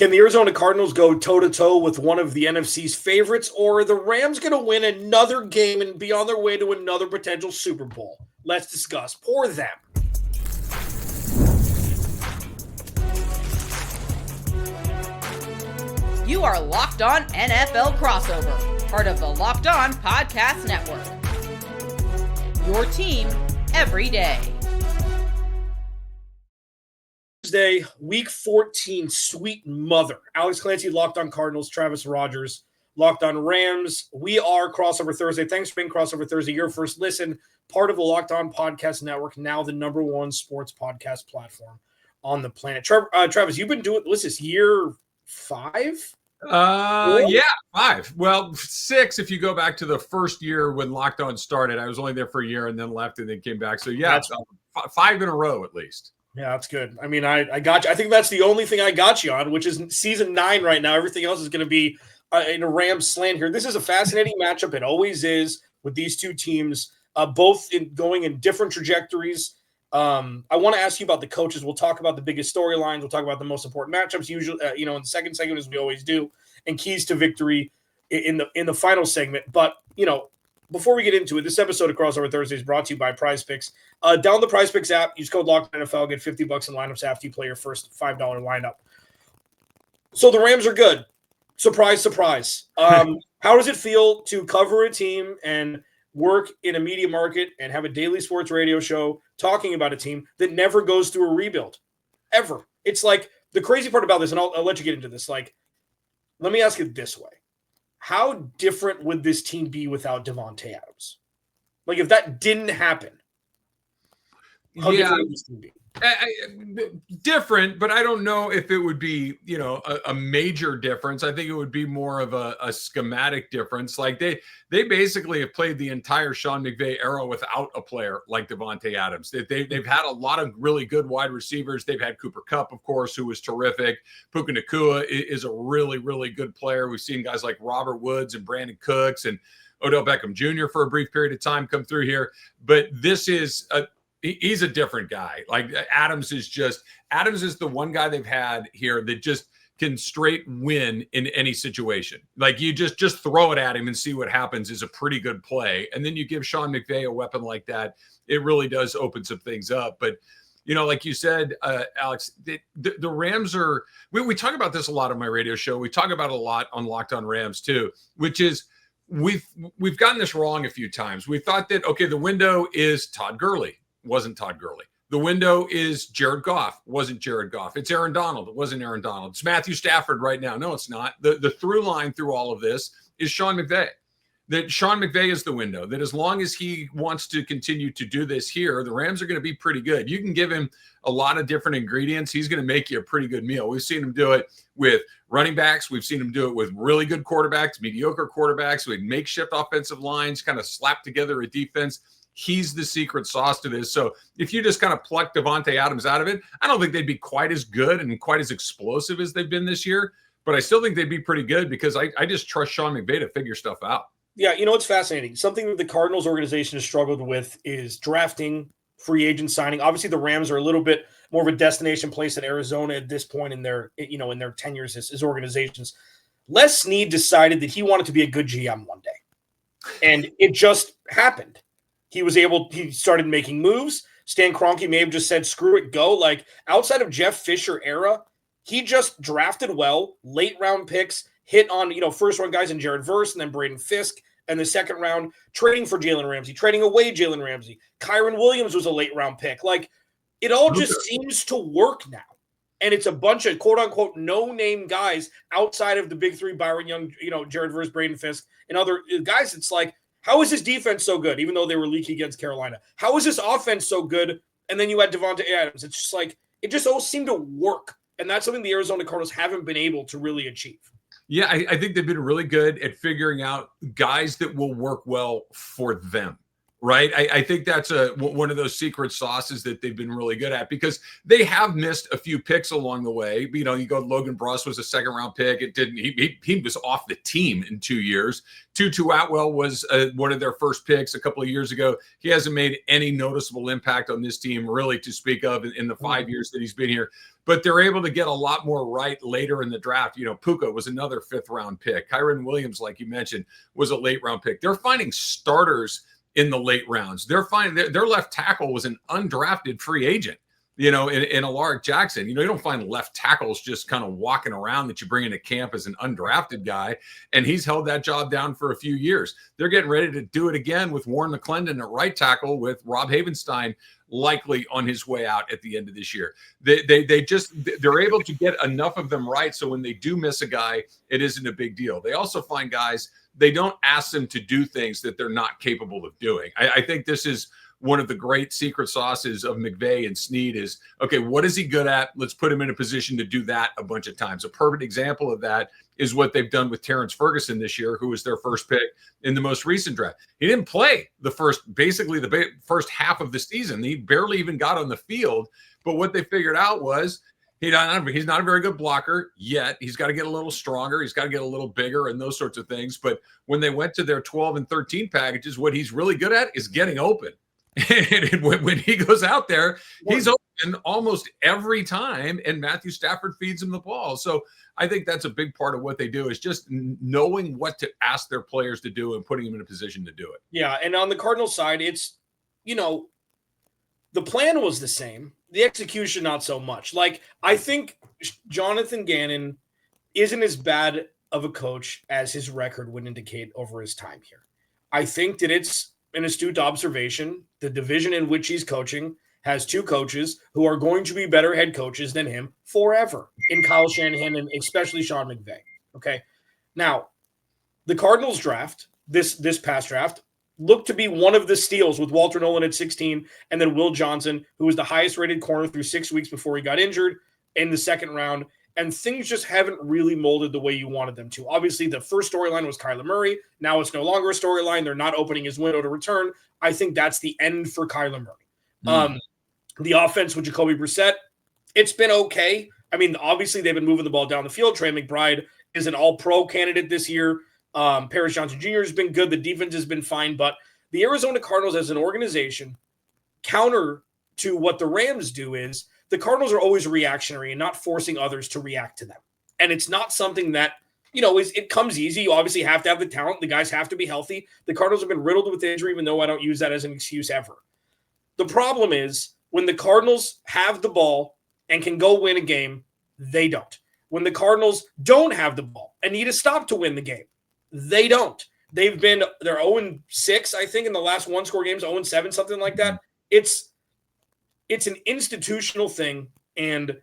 Can the Arizona Cardinals go toe-to-toe with one of the NFC's favorites, or are the Rams going to win another game and be on their way to another potential Super Bowl? Let's discuss. Pour them. You are Locked On NFL Crossover, part of the Locked On Podcast Network. Your team every day. Tuesday, week 14, sweet mother. Alex Clancy, Locked On Cardinals, Travis Rogers, Locked On Rams. We are Crossover Thursday. Thanks for being Crossover Thursday. Your first listen, part of the Locked On Podcast Network, now the #1 sports podcast platform on the planet. Travis, you've been doing, what's this, year 5? Yeah, 5. Well, 6 if you go back to the first year when Locked On started. I was only there for a year and then left and then came back. So yeah, 5 in a row at least. Yeah, that's good. I mean, I got you. I think that's the only thing I got you on, which is season 9 right now. Everything else is going to be in a Rams slant here. This is a fascinating matchup. It always is with these two teams, both going in different trajectories. I want to ask you about the coaches. We'll talk about the biggest storylines. We'll talk about the most important matchups, usually, in the second segment, as we always do, and keys to victory in the final segment. But, before we get into it, this episode of Crossover Thursday is brought to you by Prize Picks. Download the Prize Picks app. Use code LOCKEDNFL. Get $50 in lineups after you play your first $5 lineup. So the Rams are good. Surprise, surprise. How does it feel to cover a team and work in a media market and have a daily sports radio show talking about a team that never goes through a rebuild? Ever. It's like the crazy part about this, and I'll let you get into this. Like, let me ask it this way. How different would this team be without Devonte Adams? Like, if that didn't happen, how different would this team be? Different, but I don't know if it would be, a major difference. I think it would be more of a schematic difference. Like they basically have played the entire Sean McVay era without a player like Devonte Adams. They've had a lot of really good wide receivers. They've had Cooper Kupp, of course, who was terrific. Puka Nakua is a really, really good player. We've seen guys like Robert Woods and Brandon Cooks and Odell Beckham Jr. for a brief period of time come through here. But this is he's a different guy. Like Adams is the one guy they've had here that just can straight win in any situation. Like you just throw it at him and see what happens is a pretty good play. And then you give Sean McVay a weapon like that. It really does open some things up. But, like you said, Alex, the Rams are, we talk about this a lot on my radio show. We talk about it a lot on Locked On Rams too, which is we've gotten this wrong a few times. We thought that, okay, the window is Todd Gurley. Wasn't Todd Gurley. The window is Jared Goff. Wasn't Jared Goff. It's Aaron Donald. It wasn't Aaron Donald. It's Matthew Stafford right now. No, it's not. The through line through all of this is Sean McVay. That Sean McVay is the window. That as long as he wants to continue to do this here, the Rams are going to be pretty good. You can give him a lot of different ingredients. He's going to make you a pretty good meal. We've seen him do it with running backs. We've seen him do it with really good quarterbacks, mediocre quarterbacks, with makeshift offensive lines, kind of slap together a defense. He's the secret sauce to this. So if you just kind of pluck Devonte Adams out of it, I don't think they'd be quite as good and quite as explosive as they've been this year. But I still think they'd be pretty good because I just trust Sean McVay to figure stuff out. Yeah, it's fascinating. Something that the Cardinals organization has struggled with is drafting, free agent signing. Obviously, the Rams are a little bit more of a destination place than Arizona at this point in their tenures as organizations. Les Snead decided that he wanted to be a good GM one day, and it just happened. He started making moves. Stan Kroenke may have just said, screw it, go. Like, outside of Jeff Fisher era, he just drafted well, late round picks, hit on, first round guys in Jared Verse and then Braden Fisk, and the second round trading for Jalen Ramsey, trading away Jalen Ramsey. Kyron Williams was a late round pick. Like, it all just seems to work now. And it's a bunch of quote unquote no-name guys outside of the big three, Byron Young, Jared Verse, Braden Fisk, and other guys. It's like, how is this defense so good, even though they were leaky against Carolina? How is this offense so good? And then you had Devonte Adams. It's just like, it just all seemed to work. And that's something the Arizona Cardinals haven't been able to really achieve. Yeah, I think they've been really good at figuring out guys that will work well for them, right? I think that's one of those secret sauces that they've been really good at, because they have missed a few picks along the way. You know, you go, Logan Bruss was a second-round pick. It didn't. He was off the team in 2 years. Tutu Atwell was one of their first picks a couple of years ago. He hasn't made any noticeable impact on this team, really, to speak of in the 5 years that he's been here. But they're able to get a lot more right later in the draft. You know, Puka was another 5th-round pick. Kyron Williams, like you mentioned, was a late-round pick. They're finding starters in the late rounds. They're finding their left tackle was an undrafted free agent, you know, in Alaric Jackson. You know, you don't find left tackles just kind of walking around that you bring into camp as an undrafted guy. And he's held that job down for a few years. They're getting ready to do it again with Warren McClendon at right tackle, with Rob Havenstein likely on his way out at the end of this year. They're able to get enough of them right, so when they do miss a guy, it isn't a big deal. They also find guys, they don't ask them to do things that they're not capable of doing. I think this is one of the great secret sauces of McVay and Snead is, okay, what is he good at? Let's put him in a position to do that a bunch of times. A perfect example of that is what they've done with Terrence Ferguson this year, who was their first pick in the most recent draft. He didn't play the first half of the season. He barely even got on the field. But what they figured out was, he's not a very good blocker yet. He's got to get a little stronger. He's got to get a little bigger and those sorts of things. But when they went to their 12 and 13 packages, what he's really good at is getting open. And when he goes out there, he's open almost every time, and Matthew Stafford feeds him the ball. So I think that's a big part of what they do, is just knowing what to ask their players to do and putting them in a position to do it. Yeah, and on the Cardinals side, it's, you know, the plan was the same. The execution, not so much. Like, I think Jonathan Gannon isn't as bad of a coach as his record would indicate over his time here. I think that it's an astute observation. The division in which he's coaching has 2 coaches who are going to be better head coaches than him forever, in Kyle Shanahan and especially Sean McVay. Okay. Now, the Cardinals draft, this past draft, looked to be one of the steals, with Walter Nolan at 16 and then Will Johnson, who was the highest rated corner through 6 weeks before he got injured, in the second round. And things just haven't really molded the way you wanted them to. Obviously, the first storyline was Kyler Murray. Now it's no longer a storyline. They're not opening his window to return. I think that's the end for Kyler Murray. The offense with Jacoby Brissett, it's been okay. I mean, obviously, they've been moving the ball down the field. Trey McBride is an all-pro candidate this year. Paris Johnson Jr. has been good. The defense has been fine. But the Arizona Cardinals as an organization, counter to what the Rams do, is the Cardinals are always reactionary and not forcing others to react to them. And it's not something that, you know, it comes easy. You obviously have to have the talent. The guys have to be healthy. The Cardinals have been riddled with injury, even though I don't use that as an excuse ever. The problem is, when the Cardinals have the ball and can go win a game, they don't. When the Cardinals don't have the ball and need a stop to win the game, they don't. They're 0-6, I think, in the last one-score games, 0-7, something like that. It's an institutional thing, and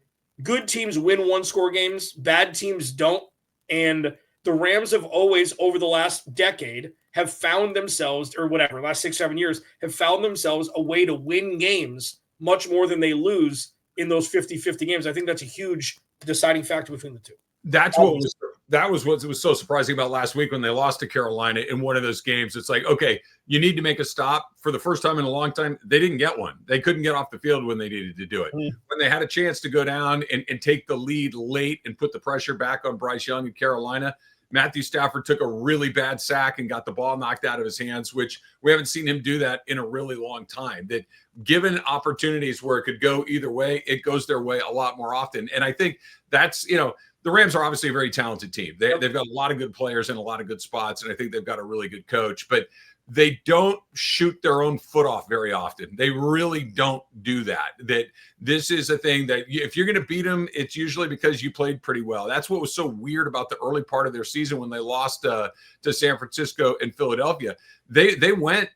good teams win one-score games, bad teams don't. And the Rams have always, over the last decade, have found themselves, or whatever, last 6-7 years, have found themselves a way to win games much more than they lose in those 50-50 games. I think that's a huge deciding factor between the two. That was what was so surprising about last week when they lost to Carolina in one of those games. It's like, okay, you need to make a stop. For the first time in a long time, they didn't get one. They couldn't get off the field when they needed to do it. When they had a chance to go down and take the lead late and put the pressure back on Bryce Young in Carolina, Matthew Stafford took a really bad sack and got the ball knocked out of his hands, which we haven't seen him do that in a really long time. That given opportunities where it could go either way, it goes their way a lot more often. And I think that's, you know, the Rams are obviously a very talented team. They've got a lot of good players in a lot of good spots, and I think they've got a really good coach. But they don't shoot their own foot off very often. They really don't do that. That this is a thing that if you're going to beat them, it's usually because you played pretty well. That's what was so weird about the early part of their season when they lost to San Francisco and Philadelphia. They went,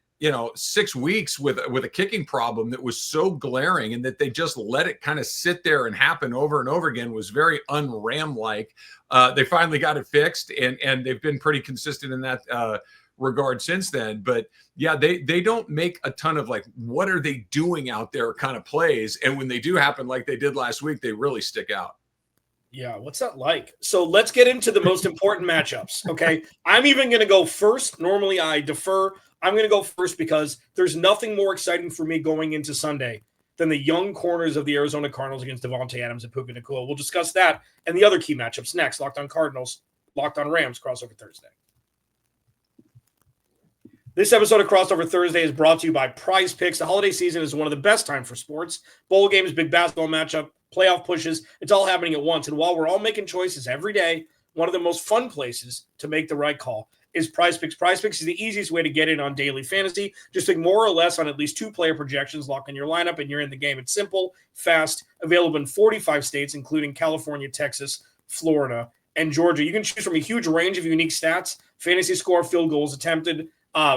6 weeks with a kicking problem that was so glaring, and that they just let it kind of sit there and happen over and over again was very un-Ram-like. They finally got it fixed, and they've been pretty consistent in that regard since then. But yeah, they don't make a ton of like, what are they doing out there kind of plays. And when they do happen, like they did last week, they really stick out. Yeah, what's that like? So let's get into the most important matchups, okay? I'm even going to go first. Normally I defer. I'm going to go first because there's nothing more exciting for me going into Sunday than the young corners of the Arizona Cardinals against Devonte Adams and Puka Nakua. We'll discuss that and the other key matchups next. Locked On Cardinals, Locked On Rams, Crossover Thursday. This episode of Crossover Thursday is brought to you by Prize Picks. The holiday season is one of the best times for sports. Bowl games, big basketball matchup, playoff pushes. It's all happening at once. And while we're all making choices every day, one of the most fun places to make the right call is Prize Picks. Prize Picks is the easiest way to get in on daily fantasy. Just think more or less on at least 2 player projections, lock in your lineup, and you're in the game. It's simple, fast, available in 45 states, including California, Texas, Florida, and Georgia. You can choose from a huge range of unique stats: fantasy score, field goals attempted,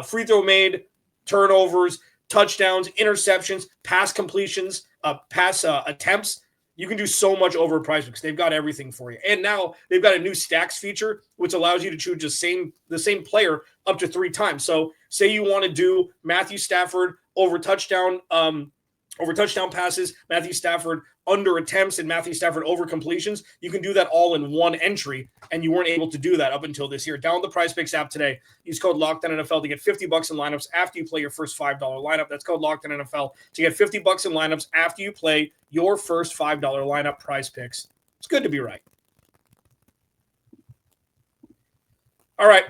free throw made, turnovers, touchdowns, interceptions, pass completions, pass attempts. You can do so much over Prize Picks. They've got everything for you. And now they've got a new stacks feature, which allows you to choose the same player up to 3 times. So say you want to do Matthew Stafford over touchdown passes, Matthew Stafford under attempts, and Matthew Stafford over completions. You can do that all in one entry, and you weren't able to do that up until this year. Download the Prize Picks app today. Use code LOCKEDONNFL to get $50 in lineups after you play your first $5 lineup. That's code LOCKEDONNFL to get $50 in lineups after you play your first $5 lineup. Prize Picks. It's good to be right. All right.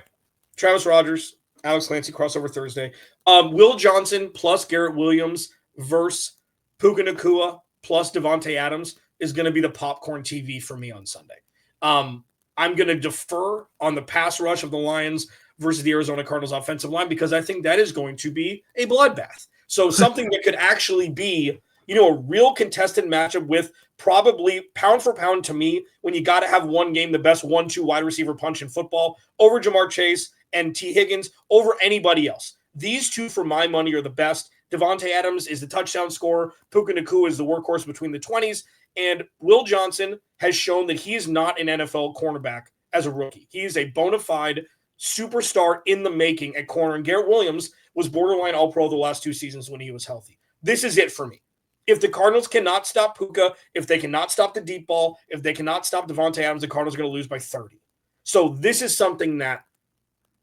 Travis Rogers, Alex Clancy, Crossover Thursday. Will Johnson plus Garrett Williams versus Puka Nakua plus Devonte Adams is going to be the popcorn TV for me on Sunday. I'm going to defer on the pass rush of the Lions versus the Arizona Cardinals offensive line because I think that is going to be a bloodbath. So something that could actually be, a real contested matchup with probably pound for pound to me, when you got to have one game, the best 1-2 wide receiver punch in football over Jamar Chase and T. Higgins over anybody else. These two, for my money, are the best. Devonte Adams is the touchdown scorer. Puka Nakua is the workhorse between the 20s. And Will Johnson has shown that he is not an NFL cornerback as a rookie. He is a bona fide superstar in the making at corner. And Garrett Williams was borderline all-pro the last 2 seasons when he was healthy. This is it for me. If the Cardinals cannot stop Puka, if they cannot stop the deep ball, if they cannot stop Devonte Adams, the Cardinals are going to lose by 30. So this is something that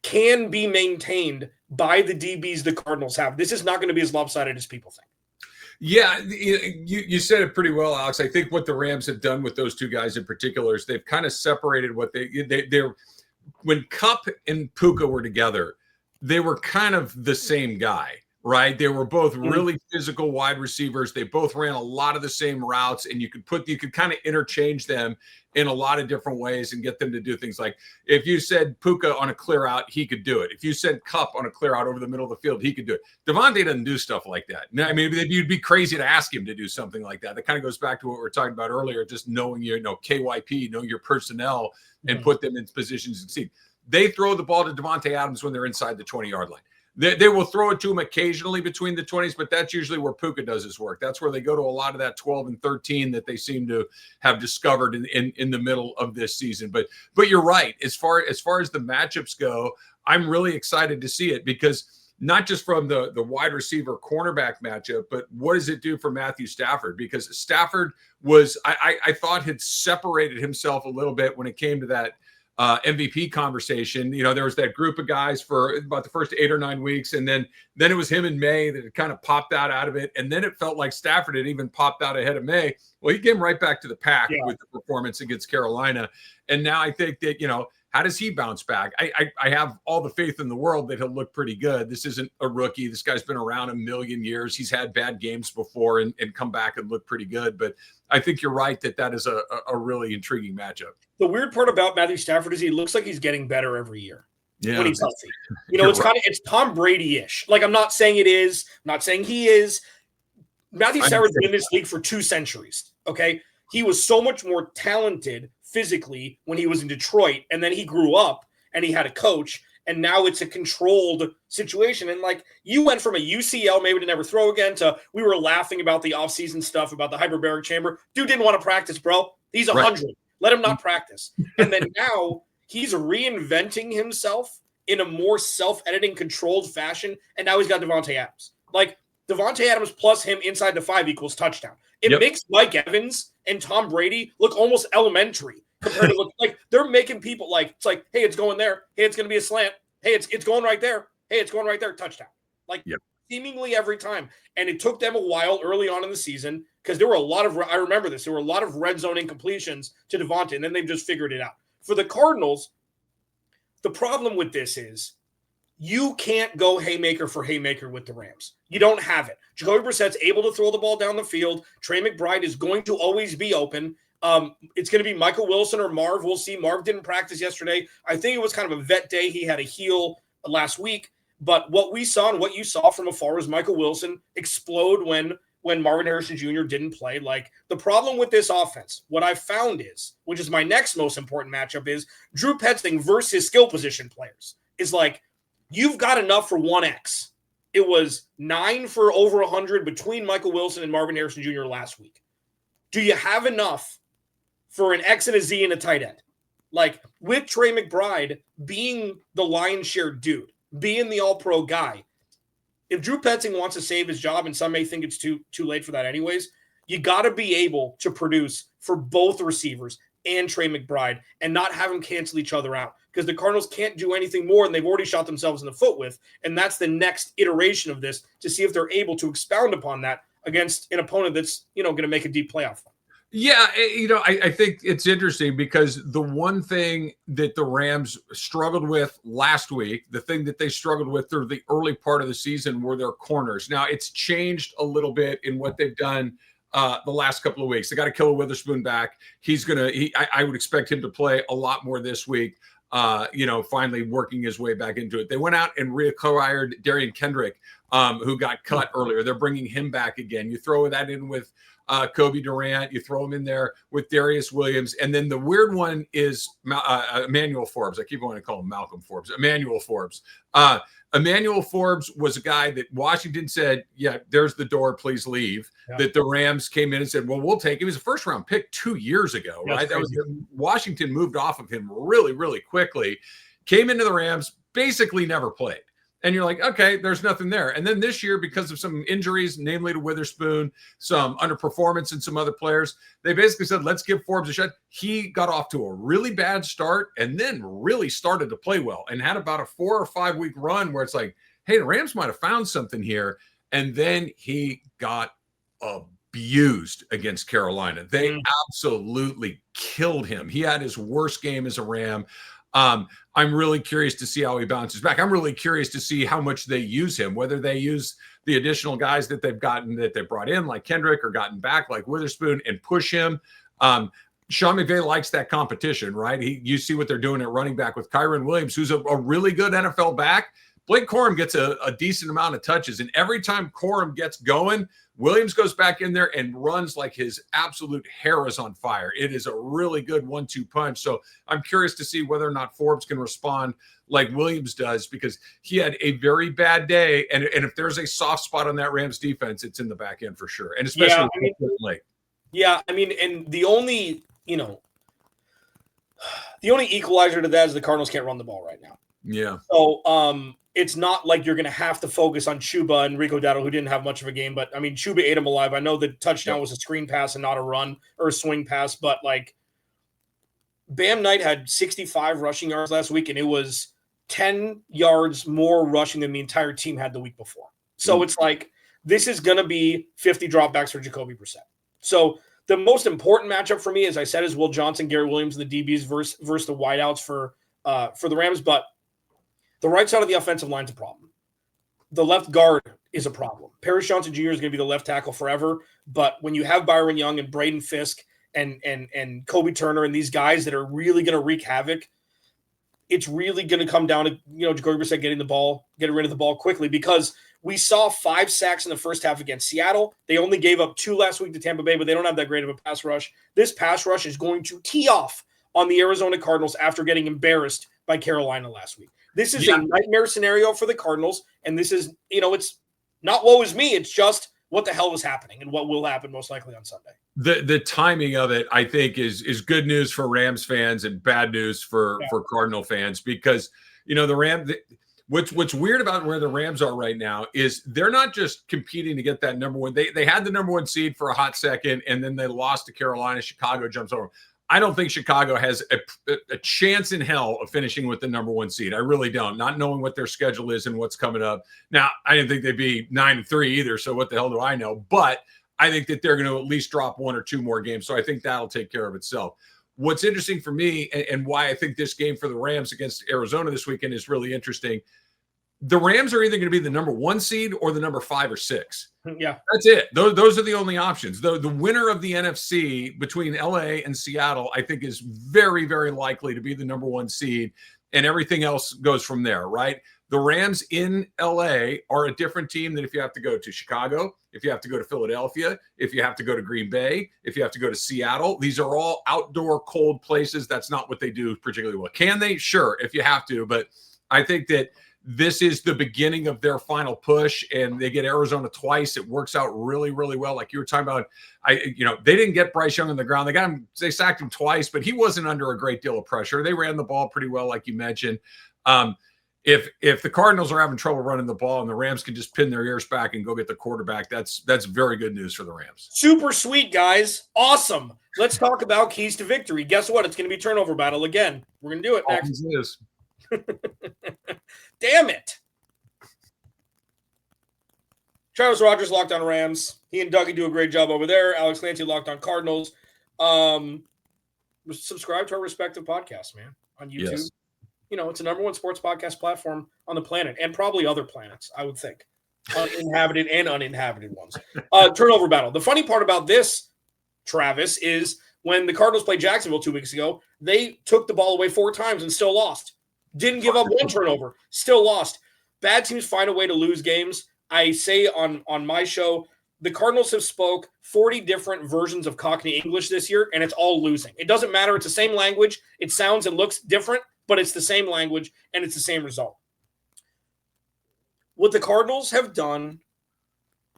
can be maintained by the DBs the Cardinals have. This is not going to be as lopsided as people think. Yeah, you said it pretty well, Alex. I think what the Rams have done with those 2 guys in particular is they've kind of separated what they're when Kupp and Puka were together, they were kind of the same guy, right? They were both really physical wide receivers. They both ran a lot of the same routes, and you could kind of interchange them in a lot of different ways and get them to do things like, if you said Puka on a clear out, he could do it. If you said Kupp on a clear out over the middle of the field, he could do it. Devonte doesn't do stuff like that. I mean, you'd be crazy to ask him to do something like that. That kind of goes back to what we were talking about earlier, just knowing KYP, know your personnel, and put them in positions to succeed. They throw the ball to Devonte Adams when they're inside the 20-yard line. They will throw it to him occasionally between the 20s, but that's usually where Puka does his work. That's where they go to a lot of that 12 and 13 that they seem to have discovered in the middle of this season. But you're right. As far as the matchups go, I'm really excited to see it because not just from the wide receiver cornerback matchup, but what does it do for Matthew Stafford? Because Stafford was, I thought, had separated himself a little bit when it came to that MVP conversation. There was that group of guys for about the first 8 or 9 weeks, and then it was him and May that kind of popped out of it, and then it felt like Stafford had even popped out ahead of May. Well, he came right back to the pack with the performance against Carolina, and now I think that how does he bounce back? I have all the faith in the world that he'll look pretty good. This isn't a rookie. This guy's been around a million years. He's had bad games before and come back and look pretty good. But I think you're right that is a really intriguing matchup. The weird part about Matthew Stafford is he looks like he's getting better every year when he's healthy. It's Tom Brady-ish. Like, I'm not saying it is. I'm not saying he is. Matthew Stafford's been in this league for 2 centuries, okay? He was so much more talented physically when he was in Detroit, and then he grew up and he had a coach, and now it's a controlled situation. And like, you went from a UCL maybe to never throw again to we were laughing about the offseason stuff about the hyperbaric chamber. Dude didn't want to practice, bro. He's 100. Right. Let him not practice. And then now he's reinventing himself in a more self-editing, controlled fashion, and now he's got Devonte Adams. Like, Devonte Adams plus him inside the 5 equals touchdown. It makes Mike Evans and Tom Brady look almost elementary compared to like they're making people like, it's like, hey, it's going there. Hey, it's going to be a slant. Hey, it's going right there. Hey, it's going right there, touchdown. Like seemingly every time. And it took them a while early on in the season because there were a lot of, I remember this, there were a lot of red zone incompletions to Devonte, and then they've just figured it out. For the Cardinals, the problem with this is you can't go haymaker for haymaker with the Rams. You don't have it. Jacoby Brissett's able to throw the ball down the field. Trey McBride is going to always be open. It's going to be Michael Wilson or Marv. We'll see. Marv didn't practice yesterday. I think it was kind of a vet day. He had a heel last week. But what we saw and what you saw from afar was Michael Wilson explode when Marvin Harrison Jr. didn't play. Like, the problem with this offense, what I found is, which is my next most important matchup, is Drew Petzing versus his skill position players. Is like, you've got enough for 1X. It was 9 for over 100 between Michael Wilson and Marvin Harrison Jr. last week. Do you have enough for an X and a Z and a tight end? Like, with Trey McBride being the lion's share dude, being the all-pro guy, if Drew Petzing wants to save his job, and some may think it's too late for that anyways, you got to be able to produce for both receivers and Trey McBride and not have them cancel each other out, because the Cardinals can't do anything more, and they've already shot themselves in the foot with, and that's the next iteration of this, to see if they're able to expound upon that against an opponent that's, going to make a deep playoff run. Yeah, I think it's interesting because the one thing that the Rams struggled with last week, the thing that they struggled with through the early part of the season, were their corners. Now, it's changed a little bit in what they've done the last couple of weeks. They got to kill Witherspoon back. I would expect him to play a lot more this week, finally working his way back into it. They went out and reacquired Darian Kendrick, who got cut earlier. They're bringing him back again. You throw that in with Kobe Durant, you throw him in there with Darius Williams. And then the weird one is Emmanuel Forbes. I keep wanting to call him Malcolm Forbes. Emmanuel Forbes. Emmanuel Forbes was a guy that Washington said, yeah, there's the door, please leave. Yeah. That the Rams came in and said, well, we'll take him. He was a first-round pick 2 years ago, right? That was Washington moved off of him really, really quickly. Came into the Rams, basically never played. And you're like, okay, there's nothing there. And then this year, because of some injuries, namely to Witherspoon, some underperformance in some other players, they basically said, let's give Forbes a shot. He got off to a really bad start and then really started to play well and had about a 4 or 5 week run where it's like, hey, the Rams might have found something here. And then he got abused against Carolina. They absolutely killed him. He had his worst game as a Ram. I'm really curious to see how he bounces back. I'm really curious to see how much they use him, whether they use the additional guys that they've gotten, that they brought in, like Kendrick, or gotten back like Witherspoon, and push him. Sean McVay likes that competition, right? You see what they're doing at running back with Kyron Williams, who's a really good NFL back. Blake Corum gets a decent amount of touches, and every time Corum gets going, Williams goes back in there and runs like his absolute hair is on fire. It is a really good 1-2 punch. So I'm curious to see whether or not Forbes can respond like Williams does, because he had a very bad day. And if there's a soft spot on that Rams defense, it's in the back end for sure. And especially late. Yeah, and the only equalizer to that is the Cardinals can't run the ball right now. Yeah. So it's not like you're going to have to focus on Chuba and Rico Dowdle, who didn't have much of a game. But, I mean, Chuba ate him alive. I know the touchdown was a screen pass and not a run or a swing pass. But, like, Bam Knight had 65 rushing yards last week, and it was 10 yards more rushing than the entire team had the week before. So it's like, this is going to be 50 dropbacks for Jacoby Brissett. So the most important matchup for me, as I said, is Will Johnson, Garrett Williams, and the DBs versus the wideouts for the Rams. But the right side of the offensive line is a problem. The left guard is a problem. Paris Johnson Jr. is going to be the left tackle forever. But when you have Byron Young and Braden Fisk and Kobe Turner and these guys that are really going to wreak havoc, it's really going to come down to, Jacoby Brissett getting rid of the ball quickly, because we saw 5 sacks in the first half against Seattle. They only gave up 2 last week to Tampa Bay, but they don't have that great of a pass rush. This pass rush is going to tee off on the Arizona Cardinals after getting embarrassed by Carolina last week. This is a nightmare scenario for the Cardinals, and this is, it's not woe is me. It's just what the hell was happening and what will happen most likely on Sunday. The timing of it, I think, is good news for Rams fans and bad news for Cardinal fans, because, the Rams – What's weird about where the Rams are right now is they're not just competing to get that number one. They had the number 1 seed for a hot second, and then they lost to Carolina. Chicago jumps over. I don't think Chicago has a chance in hell of finishing with the number 1 seed. I really don't, not knowing what their schedule is and what's coming up. Now, I didn't think they'd be 9-3 either, so what the hell do I know? But I think that they're going to at least drop 1 or 2 more games, so I think that'll take care of itself. What's interesting for me and why I think this game for the Rams against Arizona this weekend is really interesting, the Rams are either going to be the number 1 seed or the number 5 or 6. Yeah. That's it. Those are the only options. The winner of the NFC between LA and Seattle, I think, is very, very likely to be the number 1 seed, and everything else goes from there, right? The Rams in LA are a different team than if you have to go to Chicago, if you have to go to Philadelphia, if you have to go to Green Bay, if you have to go to Seattle. These are all outdoor cold places. That's not what they do particularly well. Can they? Sure, if you have to. But I think that this is the beginning of their final push, and they get Arizona twice. It works out really, really well. Like you were talking about, they didn't get Bryce Young on the ground. They sacked him twice, but he wasn't under a great deal of pressure. They ran the ball pretty well, like you mentioned. If the Cardinals are having trouble running the ball and the Rams can just pin their ears back and go get the quarterback, that's very good news for the Rams. Super sweet, guys. Awesome. Let's talk about keys to victory. Guess what? It's going to be turnover battle again. We're going to do it next. Always is. Damn it. Travis Rogers, Locked On Rams. He and Dougie do a great job over there. Alex Clancy, Locked On Cardinals. Subscribe to our respective podcasts, man, on YouTube. Yes. It's a number 1 sports podcast platform on the planet, and probably other planets, I would think. Inhabited and uninhabited ones. Turnover battle. The funny part about this, Travis, is when the Cardinals played Jacksonville 2 weeks ago, they took the ball away 4 times and still lost. Didn't give up 1 turnover, still lost. Bad teams find a way to lose games. I say on my show, the Cardinals have spoke 40 different versions of Cockney English this year, and it's all losing. It doesn't matter. It's the same language. It sounds and looks different, but it's the same language, and it's the same result. What the Cardinals have done,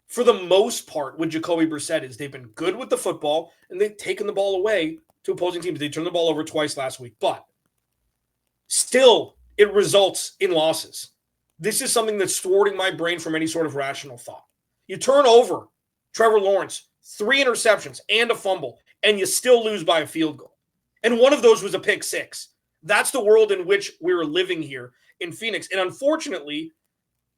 for the most part, with Jacoby Brissett is they've been good with the football, and they've taken the ball away to opposing teams. They turned the ball over twice last week, but still, it results in losses. This is something that's thwarting my brain from any sort of rational thought. You turn over Trevor Lawrence, 3 interceptions and a fumble, and you still lose by a field goal. And one of those was a pick 6. That's the world in which we're living here in Phoenix. And unfortunately,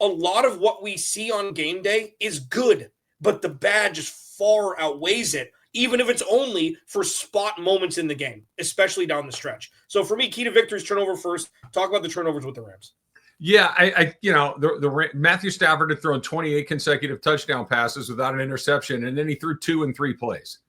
a lot of what we see on game day is good, but the bad just far outweighs it, even if it's only for spot moments in the game, especially down the stretch. So for me, key to victory is turnover first. Talk about the turnovers with the Rams. Yeah, the Matthew Stafford had thrown 28 consecutive touchdown passes without an interception, and then he threw 2 in 3 plays.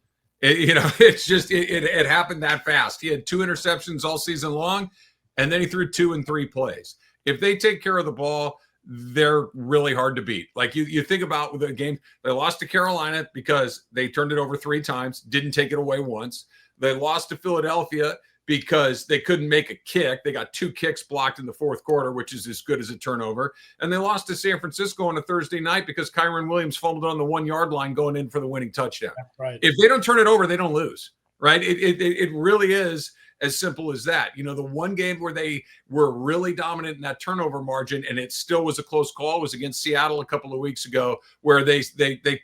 It's just it happened that fast. He had 2 interceptions all season long, and then he threw 2 in 3 plays. If they take care of the ball, they're really hard to beat. Like you think about the game, they lost to Carolina because they turned it over 3 times, didn't take it away once. They lost to Philadelphia because they couldn't make a kick. They got 2 kicks blocked in the 4th quarter, which is as good as a turnover. And they lost to San Francisco on a Thursday night because Kyron Williams fumbled on the 1-yard line going in for the winning touchdown. Right. If they don't turn it over, they don't lose, right? It really is as simple as that. The one game where they were really dominant in that turnover margin, and it still was a close call, was against Seattle a couple of weeks ago, where they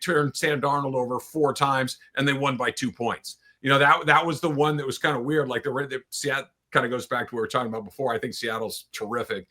turned Sam Darnold over 4 times and they won by 2 points. That was the one that was kind of weird. Like the Seattle kind of goes back to what we were talking about before. I think Seattle's terrific.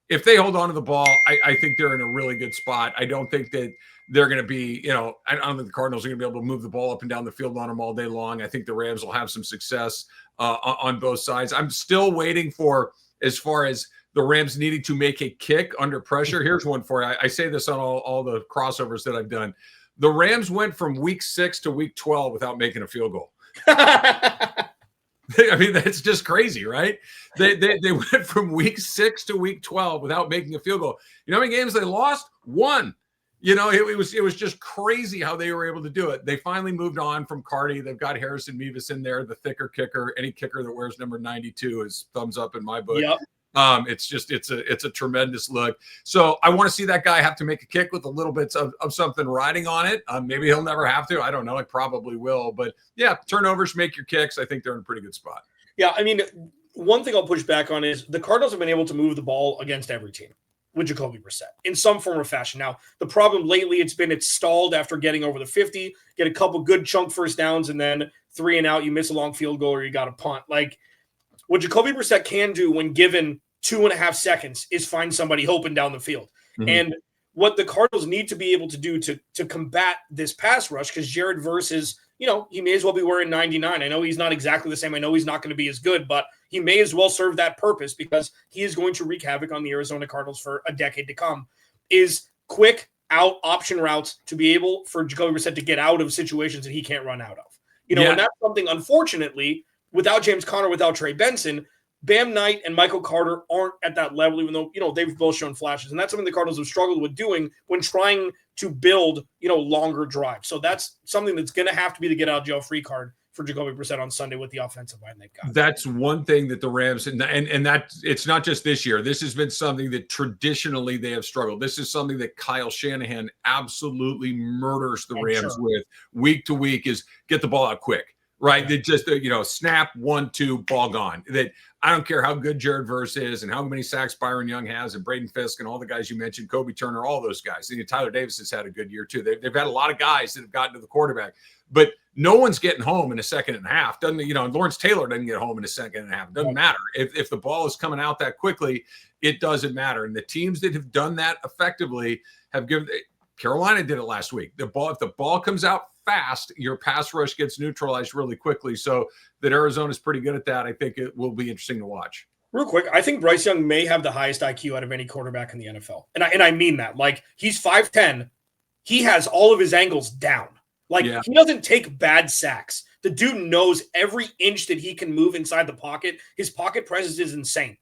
If they hold on to the ball, I think they're in a really good spot. I don't think that they're going to be, I don't think the Cardinals are going to be able to move the ball up and down the field on them all day long. I think the Rams will have some success on both sides. I'm still waiting for, as far as the Rams needing to make a kick under pressure. Here's one for you. I say this on all the crossovers that I've done. The Rams went from week 6 to week 12 without making a field goal. I mean, that's just crazy, right? They went from week 6 to week 12 without making a field goal. You know how many games they lost? 1. It was just crazy how they were able to do it. They finally moved on from Cardi. They've got Harrison Mevis in there, the thicker kicker. Any kicker that wears number 92 is thumbs up in my book. Yep. It's a tremendous look. So I want to see that guy have to make a kick with a little bit of something riding on it. Maybe he'll never have to. I don't know. It probably will. But yeah, turnovers make your kicks. I think they're in a pretty good spot. Yeah, I mean, one thing I'll push back on is the Cardinals have been able to move the ball against every team with Jacoby Brissett in some form or fashion. Now, the problem lately it's stalled after getting over the 50, get a couple good chunk first downs, and then 3 and out, you miss a long field goal or you got a punt. Like what Jacoby Brissett can do when given 2.5 seconds is find somebody open down the field. Mm-hmm. And what the Cardinals need to be able to do to combat this pass rush, because Jared Verse is, he may as well be wearing 99. I know he's not exactly the same. I know he's not going to be as good, but he may as well serve that purpose because he is going to wreak havoc on the Arizona Cardinals for a decade to come, is quick out option routes to be able for Jacoby Brissett to get out of situations that he can't run out of. And that's something, unfortunately, without James Conner, without Trey Benson, Bam Knight and Michael Carter aren't at that level, even though, they've both shown flashes. And that's something the Cardinals have struggled with doing when trying to build, longer drives. So that's something that's going to have to be the get out of jail free card for Jacoby Brissett on Sunday with the offensive line they've got. That's one thing that the Rams, and that it's not just this year. This has been something that traditionally they have struggled. This is something that Kyle Shanahan absolutely murders the Rams with week to week is get the ball out quick. Right. That just, snap 1-2, ball gone. That I don't care how good Jared Verse is and how many sacks Byron Young has and Braden Fisk and all the guys you mentioned, Kobe Turner, all those guys. And Tyler Davis has had a good year too. They've had a lot of guys that have gotten to the quarterback, but no one's getting home in a second and a half. Lawrence Taylor doesn't get home in a second and a half. It doesn't matter. If the ball is coming out that quickly, it doesn't matter. And the teams that have done that effectively have given – Carolina did it last week. If the ball comes out fast, your pass rush gets neutralized really quickly. So that Arizona's pretty good at that. I think it will be interesting to watch. Real quick, I think Bryce Young may have the highest IQ out of any quarterback in the NFL. And I mean that. Like, he's 5'10". He has all of his angles down. Like, He doesn't take bad sacks. The dude knows every inch that he can move inside the pocket. His pocket presence is insane.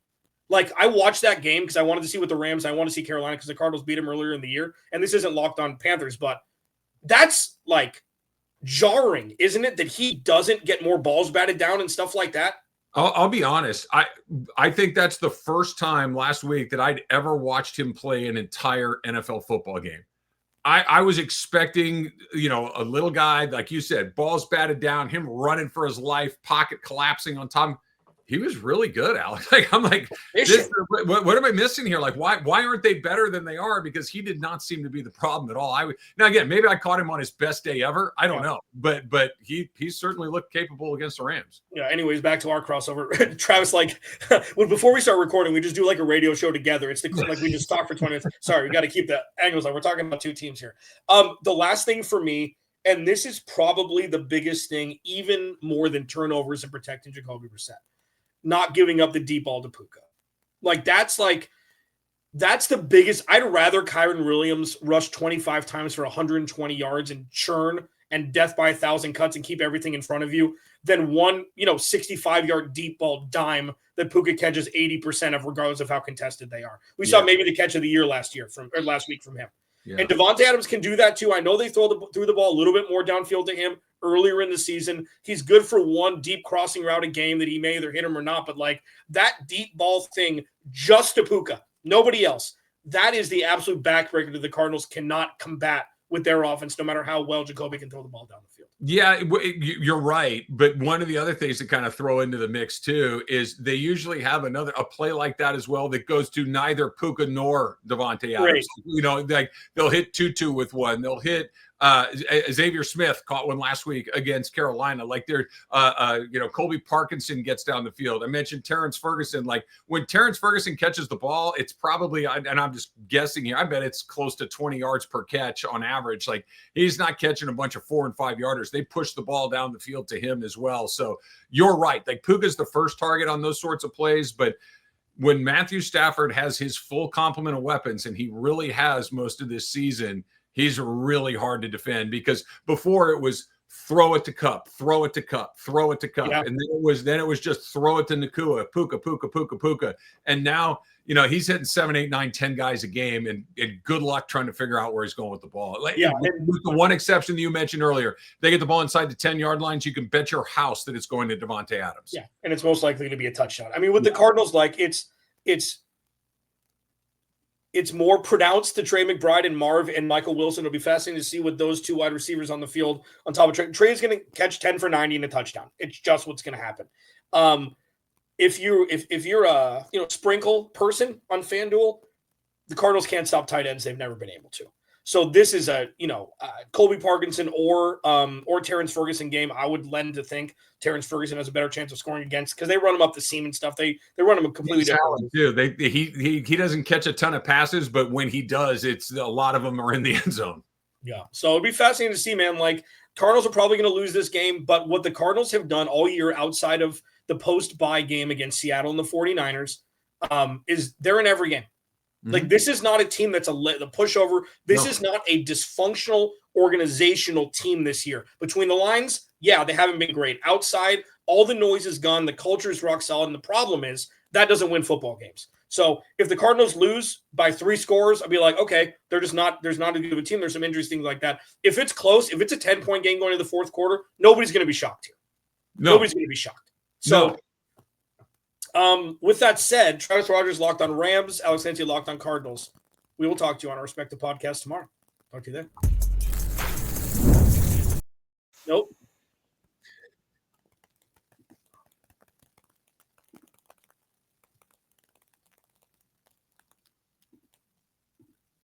Like, I watched that game because I wanted to see what the Rams, I want to see Carolina because the Cardinals beat him earlier in the year. And this isn't Locked On Panthers, but that's, like, jarring, isn't it, that he doesn't get more balls batted down and stuff like that? I'll be honest. I think that's the first time last week that I'd ever watched him play an entire NFL football game. I was expecting, a little guy, like you said, balls batted down, him running for his life, pocket collapsing on top. He was really good, Alex. Like, I'm like, what am I missing here? Like, why aren't they better than they are? Because he did not seem to be the problem at all. Now again, maybe I caught him on his best day ever. I don't know, but he certainly looked capable against the Rams. Yeah. Anyways, back to our crossover. Travis, before we start recording, we just do like a radio show together. It's like we just talk for 20 minutes. Sorry, we got to keep the angles on. We're talking about two teams here. The last thing for me, and this is probably the biggest thing, even more than turnovers and protecting Jacoby Brissett. Not giving up the deep ball to Puka. That's the biggest. I'd rather Kyron Williams rush 25 times for 120 yards and churn and death by 1,000 cuts and keep everything in front of you than one, 65-yard deep ball dime that Puka catches 80% of, regardless of how contested they are. We saw maybe the catch of the year last week from him. Yeah. And Devonte Adams can do that too. I know they threw the ball a little bit more downfield to him earlier in the season. He's good for one deep crossing route a game that he may either hit him or not. But that deep ball thing just to Puka, nobody else. That is the absolute backbreaker that the Cardinals cannot combat with their offense, no matter how well Jacoby can throw the ball down the field. Yeah, you're right. But one of the other things to kind of throw into the mix too is they usually have a play like that as well that goes to neither Puka nor Devonte Adams. Right. They'll hit 2-2 with one. They'll hit Xavier Smith caught one last week against Carolina. Colby Parkinson gets down the field. I mentioned Terrence Ferguson. Like, when Terrence Ferguson catches the ball, it's probably, and I'm just guessing here, I bet it's close to 20 yards per catch on average. Like, he's not catching a bunch of 4 and 5 yarders. They push the ball down the field to him as well. So you're right. Like, Puka's the first target on those sorts of plays, but when Matthew Stafford has his full complement of weapons, and he really has most of this season, he's really hard to defend, because before it was throw it to Cup, throw it to Cup, throw it to Cup. Yeah. And then it was just throw it to Nakua, Puka. And now, he's hitting 7, 8, 9, 10 guys a game, and good luck trying to figure out where he's going with the ball. With the one exception that you mentioned earlier, they get the ball inside the 10-yard lines, you can bet your house that it's going to Devonte Adams. Yeah, and it's most likely to be a touchdown. I mean, with the Cardinals, it's more pronounced to Trey McBride and Marv and Michael Wilson. It'll be fascinating to see what those two wide receivers on the field on top of Trey. Trey's going to catch 10 for 90 and a touchdown. It's just what's going to happen. If you're a sprinkle person on FanDuel, the Cardinals can't stop tight ends. They've never been able to. So this is a, Colby Parkinson or Terrence Ferguson game. I would lend to think Terrence Ferguson has a better chance of scoring against, because they run him up the seam and stuff. They run him a completely different way. He doesn't catch a ton of passes, but when he does, it's a lot of them are in the end zone. Yeah. So it'd be fascinating to see, man. Like, Cardinals are probably going to lose this game, but what the Cardinals have done all year outside of the post-bye game against Seattle and the 49ers is they're in every game. Mm-hmm. Like, this is not a team that's the pushover. This is not a dysfunctional organizational team this year. Between the lines, yeah, they haven't been great. Outside, all the noise is gone. The culture is rock solid. And the problem is that doesn't win football games. So if the Cardinals lose by 3 scores, I'll be like, okay, there's not as good of a team. There's some interesting things like that. If it's close, if it's a 10-point game going to the fourth quarter, nobody's going to be shocked here. Nobody's going to be shocked. So with that said, Travis Rogers locked on Rams, Alex Clancy locked on Cardinals. We will talk to you on our respective podcast tomorrow. Talk to you then. Nope.